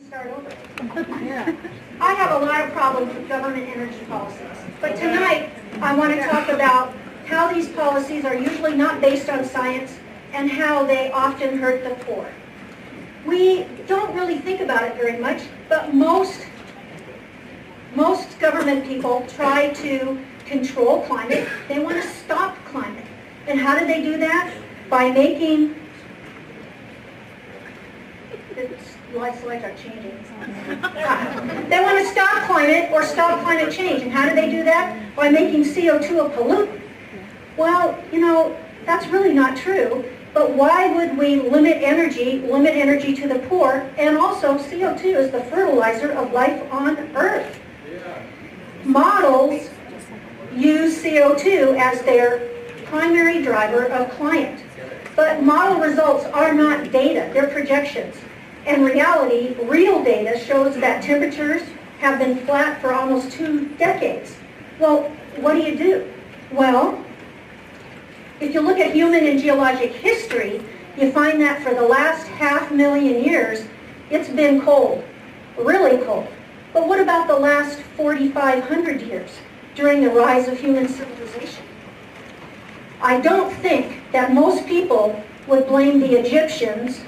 start over. Yeah. I have a lot of problems with government energy policies, but tonight I want to talk about how these policies are usually not based on science and how they often hurt the poor. We don't really think about it very much, but most government people try to control climate. They want to stop climate. And how do they do that? By making slides are changing. They want to stop climate or stop climate change. And how do they do that? By making CO2 a pollutant. Well, you know, that's really not true. But why would we limit energy to the poor? And also, CO2 is the fertilizer of life on Earth. Models use CO2 as their primary driver of climate. But model results are not data, they're projections. In reality, real data shows that temperatures have been flat for almost 2 decades. Well, what do? Well, if you look at human and geologic history, you find that for the last 500,000 years, it's been cold, really cold. But what about the last 4,500 years, during the rise of human civilization? I don't think that most people would blame the Egyptians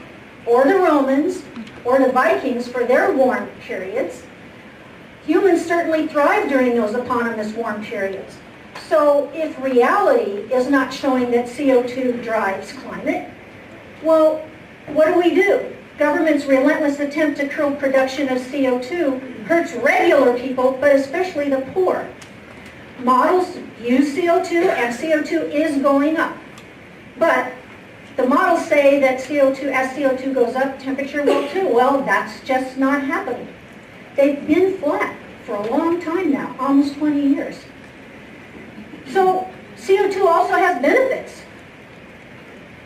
or the Romans or the Vikings for their warm periods. Humans certainly thrived during those eponymous warm periods. So if reality is not showing that CO2 drives climate, well, what do? Government's relentless attempt to curb production of CO2 hurts regular people, but especially the poor. Models use CO2, and CO2 is going up. But the models say that as CO2 goes up, temperature will too. Well, that's just not happening. They've been flat for a long time now, almost 20 years. So CO2 also has benefits.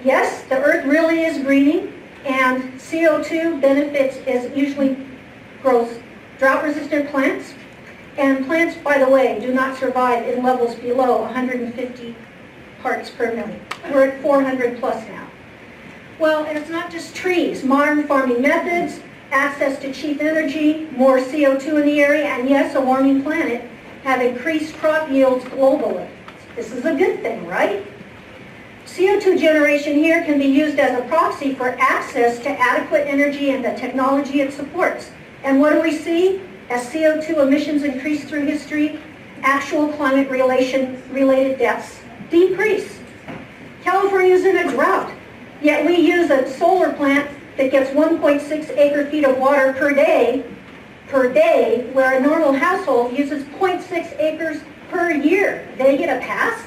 Yes, the Earth really is greening, and CO2 benefits is usually grows drought-resistant plants. And plants, by the way, do not survive in levels below 150 parts per million. We're at 400 plus now. Well, and it's not just trees. Modern farming methods, access to cheap energy, more CO2 in the area, and yes, a warming planet have increased crop yields globally. This is a good thing, right? CO2 generation here can be used as a proxy for access to adequate energy and the technology it supports. And what do we see? As CO2 emissions increase through history, actual climate-related deaths decrease. California is in a drought, yet we use a solar plant that gets 1.6 acre-feet of water per day, where a normal household uses 0.6 acres per year. They get a pass?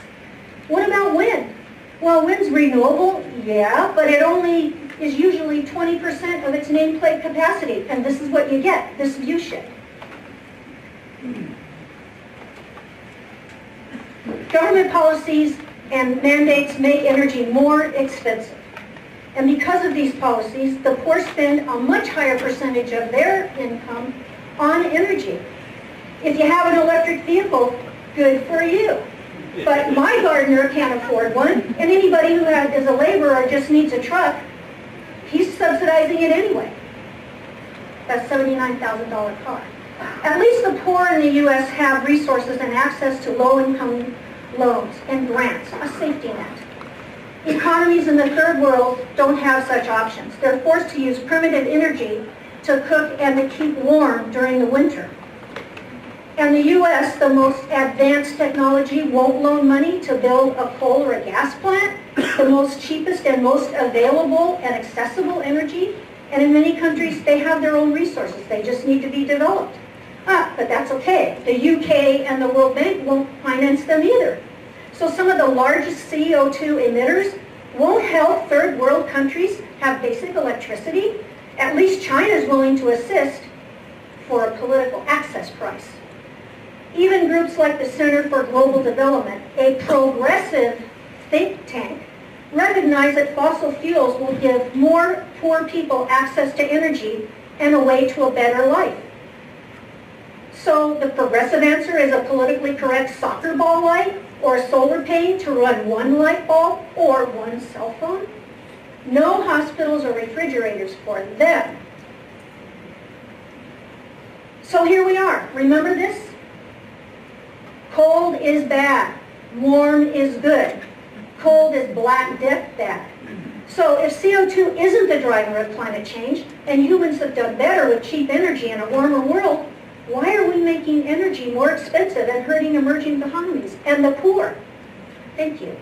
What about wind? Well, wind's renewable, yeah, but it only is usually 20% of its nameplate capacity, and this is what you get, this view shed. Government policies and mandates make energy more expensive. And because of these policies, the poor spend a much higher percentage of their income on energy. If you have an electric vehicle, good for you. But my gardener can't afford one, and anybody who is a laborer or just needs a truck, he's subsidizing it anyway. That's a $79,000 car. At least the poor in the U.S. have resources and access to low-income loans and grants, a safety net. Economies in the third world don't have such options. They're forced to use primitive energy to cook and to keep warm during the winter. And the U.S., the most advanced technology, won't loan money to build a coal or a gas plant, the most cheapest and most available and accessible energy. And in many countries, they have their own resources. They just need to be developed. But that's okay. The UK and the World Bank won't finance them either. So some of the largest CO2 emitters won't help third world countries have basic electricity. At least China is willing to assist for a political access price. Even groups like the Center for Global Development, a progressive think tank, recognize that fossil fuels will give more poor people access to energy and a way to a better life. So the progressive answer is a politically correct soccer ball light or a solar pane to run one light bulb or one cell phone? No hospitals or refrigerators for them. So here we are. Remember this? Cold is bad. Warm is good. Cold is black death bad. So if CO2 isn't the driver of climate change, and humans have done better with cheap energy in a warmer world, why are we making energy more expensive and hurting emerging economies and the poor? Thank you.